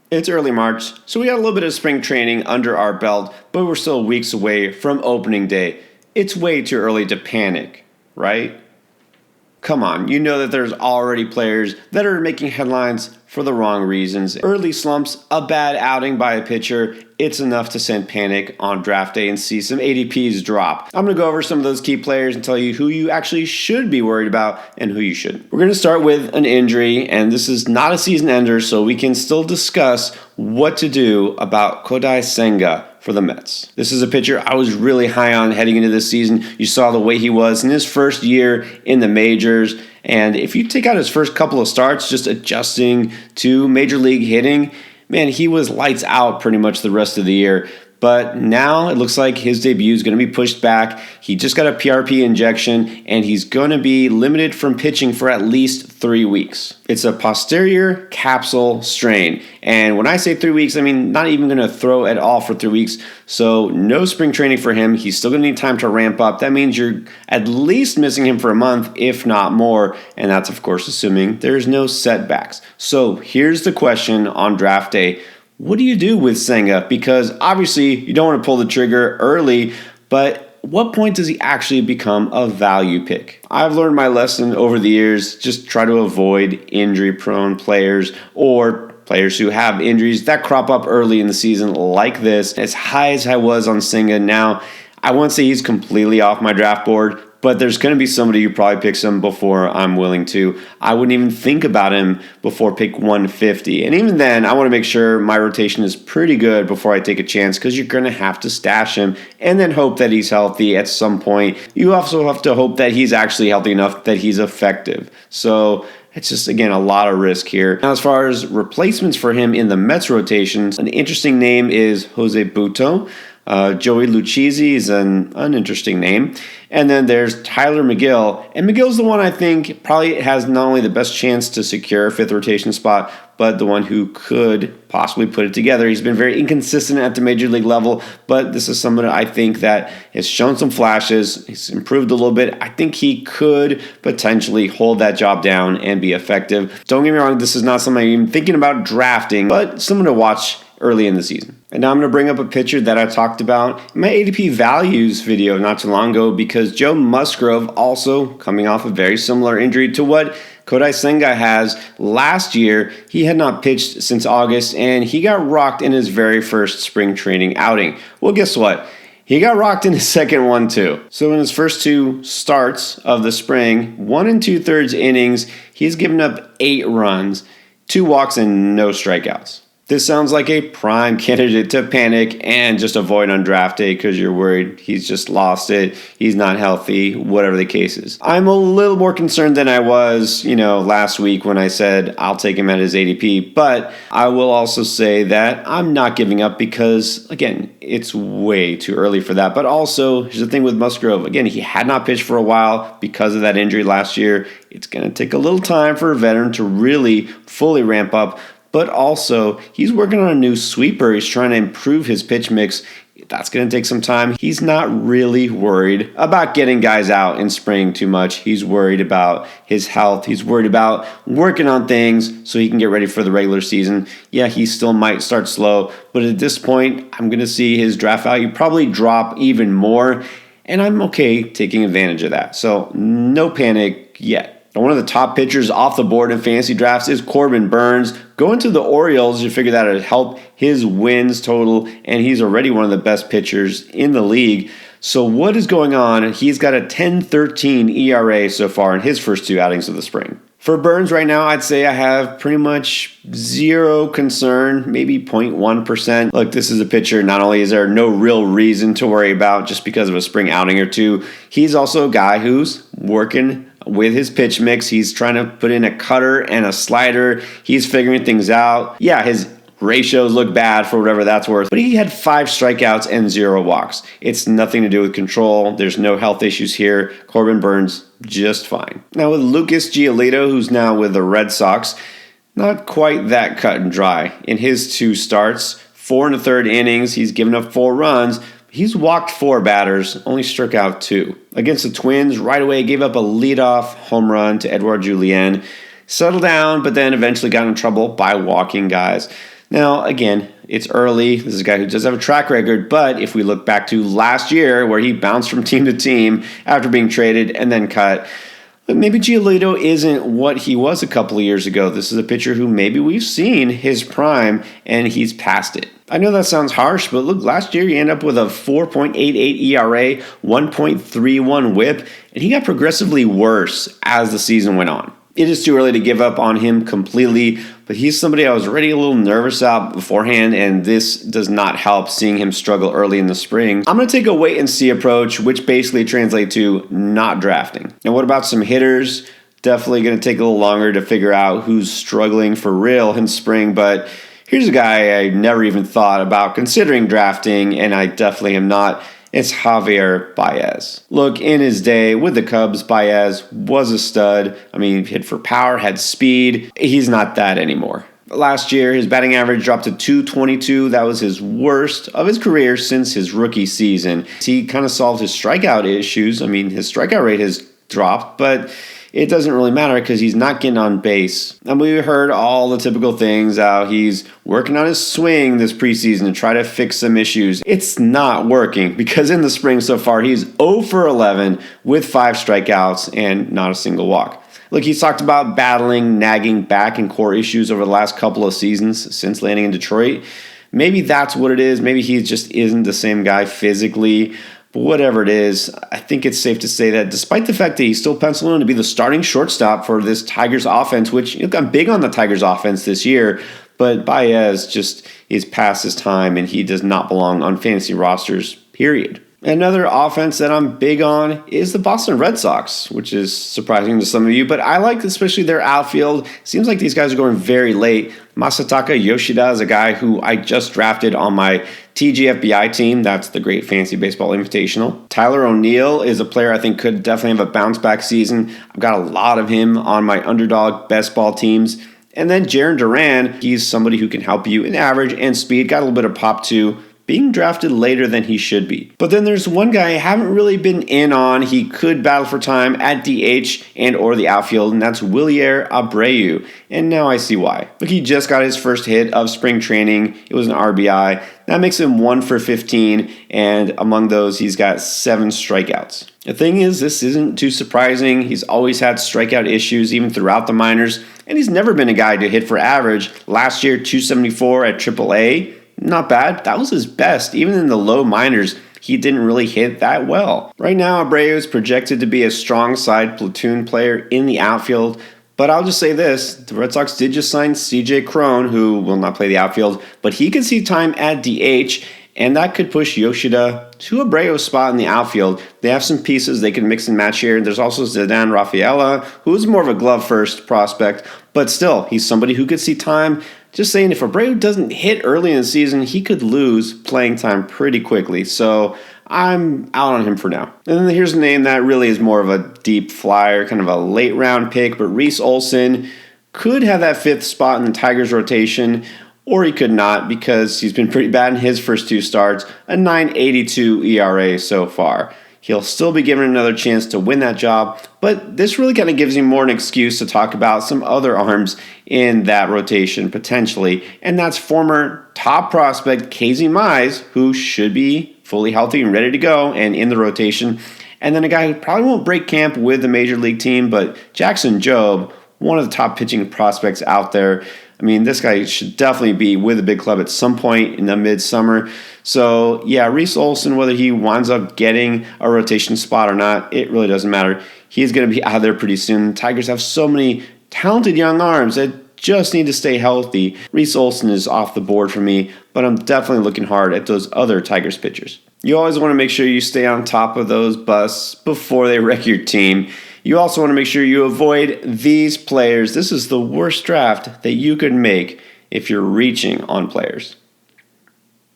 It's early March, so we got a little bit of spring training under our belt, but we're still weeks away from opening day. It's way too early to panic, right? Come on, you know that there's already players that are making headlines for the wrong reasons. Early slumps, a bad outing by a pitcher, it's enough to send panic on draft day and see some ADPs drop. I'm going to go over some of those key players and tell you who you actually should be worried about and who you shouldn't. We're going to start with an injury, and this is not a season ender, so we can still discuss what to do about Kodai Senga for the Mets. This is a pitcher I was really high on heading into this season. You saw the way he was in his first year in the majors. And if you take out his first couple of starts, just adjusting to major league hitting, man, he was lights out pretty much the rest of the year. But now it looks like his debut is going to be pushed back. He just got a PRP injection, and he's going to be limited from pitching for at least 3 weeks. It's a posterior capsule strain. And when I say 3 weeks, I mean not even going to throw at all for 3 weeks. So no spring training for him. He's still going to need time to ramp up. That means you're at least missing him for a month, if not more. And that's, of course, assuming there's no setbacks. So here's the question on draft day. What do you do with Senga? Because obviously you don't want to pull the trigger early, but at what point does he actually become a value pick? I've learned my lesson over the years. Just try to avoid injury-prone players or players who have injuries that crop up early in the season like this. As high as I was on Senga now, I won't say he's completely off my draft board, but there's going to be somebody who probably picks him before I'm willing to. I wouldn't even think about him before pick 150. And even then, I want to make sure my rotation is pretty good before I take a chance, because you're going to have to stash him and then hope that he's healthy at some point. You also have to hope that he's actually healthy enough that he's effective. So it's just, again, a lot of risk here. Now, as far as replacements for him in the Mets rotations, an interesting name is Jose Butto. Joey Lucchesi is an uninteresting name. And then there's Tyler McGill. And McGill's the one I think probably has not only the best chance to secure a fifth rotation spot, but the one who could possibly put it together. He's been very inconsistent at the major league level, but this is someone I think that has shown some flashes. He's improved a little bit. I think he could potentially hold that job down and be effective. Don't get me wrong, this is not something I'm even thinking about drafting, but someone to watch early in the season. And now I'm going to bring up a pitcher that I talked about in my ADP values video not too long ago, because Joe Musgrove, also coming off a very similar injury to what Kodai Senga has last year. He had not pitched since August, and he got rocked in his very first spring training outing. Well, guess what? He got rocked in his second one too. So in his first two starts of the spring, 1 2/3 innings, he's given up 8 runs, 2 walks, and no strikeouts. This sounds like a prime candidate to panic and just avoid on draft day because you're worried he's just lost it, he's not healthy, whatever the case is. I'm a little more concerned than I was, last week when I said I'll take him at his ADP, but I will also say that I'm not giving up because, again, it's way too early for that. But also, here's the thing with Musgrove. Again, he had not pitched for a while because of that injury last year. It's going to take a little time for a veteran to really fully ramp up. But also, he's working on a new sweeper. He's trying to improve his pitch mix. That's going to take some time. He's not really worried about getting guys out in spring too much. He's worried about his health. He's worried about working on things so he can get ready for the regular season. Yeah, he still might start slow, but at this point, I'm going to see his draft value probably drop even more, and I'm okay taking advantage of that. So no panic yet. One of the top pitchers off the board in fantasy drafts is Corbin Burns. Going to the Orioles, you figure that would help his wins total, and he's already one of the best pitchers in the league. So what is going on? He's got a 10.13 ERA so far in his first 2 outings of the spring. For Burns right now, I'd say I have pretty much zero concern, maybe 0.1%. Look, this is a pitcher. Not only is there no real reason to worry about just because of a spring outing or two, he's also a guy who's working with his pitch mix. He's trying to put in a cutter and a slider. He's figuring things out. Yeah, his ratios look bad for whatever that's worth, but he had 5 strikeouts and 0 walks. It's nothing to do with control. There's no health issues here. Corbin Burns, just fine. Now with Lucas Giolito, who's now with the Red Sox, not quite that cut and dry. In his 2 starts, 4 1/3 innings, he's given up 4 runs. He's walked 4 batters, only struck out 2. Against the Twins, right away gave up a leadoff home run to Edouard Julien. Settled down, but then eventually got in trouble by walking guys. Now, again, it's early. This is a guy who does have a track record, but if we look back to last year where he bounced from team to team after being traded and then cut, maybe Giolito isn't what he was a couple of years ago. This is a pitcher who maybe we've seen his prime and he's past it. I know that sounds harsh, but look, last year he ended up with a 4.88 ERA, 1.31 whip, and he got progressively worse as the season went on. It is too early to give up on him completely, but he's somebody I was already a little nervous about beforehand, and this does not help seeing him struggle early in the spring. I'm going to take a wait-and-see approach, which basically translates to not drafting. And what about some hitters? Definitely going to take a little longer to figure out who's struggling for real in spring, but here's a guy I never even thought about considering drafting, and I definitely am not. It's Javier Baez. Look, in his day with the Cubs, Baez was a stud. I mean, hit for power, had speed. He's not that anymore. Last year, his batting average dropped to .222. That was his worst of his career since his rookie season. He kind of solved his strikeout issues. I mean, his strikeout rate has dropped, but it doesn't really matter because he's not getting on base. And we heard all the typical things, how he's working on his swing this preseason to try to fix some issues. It's not working because in the spring so far, he's 0 for 11 with 5 strikeouts and not a single walk. Look, he's talked about battling, nagging back and core issues over the last couple of seasons since landing in Detroit. Maybe that's what it is. Maybe he just isn't the same guy physically. But whatever it is, I think it's safe to say that despite the fact that he's still penciled in to be the starting shortstop for this Tigers offense, which look, I'm big on the Tigers offense this year, but Baez just is past his time and he does not belong on fantasy rosters, period. Another offense that I'm big on is the Boston Red Sox, which is surprising to some of you, but I like especially their outfield. Seems like these guys are going very late. Masataka Yoshida is a guy who I just drafted on my TGFBI team. That's the Great Fantasy Baseball Invitational. Tyler O'Neill is a player I think could definitely have a bounce back season. I've got a lot of him on my underdog best ball teams. And then Jarren Duran, he's somebody who can help you in average and speed. Got a little bit of pop too, being drafted later than he should be. But then there's one guy I haven't really been in on. He could battle for time at DH and or the outfield, and that's Wilyer Abreu. And now I see why. Look, he just got his first hit of spring training. It was an RBI. That makes him 1 for 15, and among those, he's got 7 strikeouts. The thing is, this isn't too surprising. He's always had strikeout issues even throughout the minors, and he's never been a guy to hit for average. Last year, 274 at AAA. Not bad. That was his best. Even in the low minors, he didn't really hit that well. Right now, Abreu is projected to be a strong side platoon player in the outfield. But I'll just say this, the Red Sox did just sign CJ Cron, who will not play the outfield, but he could see time at DH, and that could push Yoshida to Abreu's spot in the outfield. They have some pieces they can mix and match here. There's also Zidane Rafaela, who is more of a glove-first prospect, but still, he's somebody who could see time. Just saying, if Abreu doesn't hit early in the season, he could lose playing time pretty quickly. So I'm out on him for now. And then here's a name that really is more of a deep flyer, kind of a late round pick, but Reese Olson could have that 5th spot in the Tigers rotation, or he could not because he's been pretty bad in his first 2 starts, a 9.82 ERA so far. He'll still be given another chance to win that job, but this really kind of gives him more an excuse to talk about some other arms in that rotation potentially, and that's former top prospect Casey Mize, who should be fully healthy and ready to go and in the rotation, and then a guy who probably won't break camp with the major league team, but Jackson Jobe, one of the top pitching prospects out there. I mean, this guy should definitely be with a big club at some point in the midsummer. So, yeah, Reese Olson, whether he winds up getting a rotation spot or not, it really doesn't matter. He's going to be out there pretty soon. The Tigers have so many talented young arms that just need to stay healthy. Reese Olson is off the board for me, but I'm definitely looking hard at those other Tigers pitchers. You always want to make sure you stay on top of those busts before they wreck your team. You also want to make sure you avoid these players. This is the worst draft that you could make if you're reaching on players.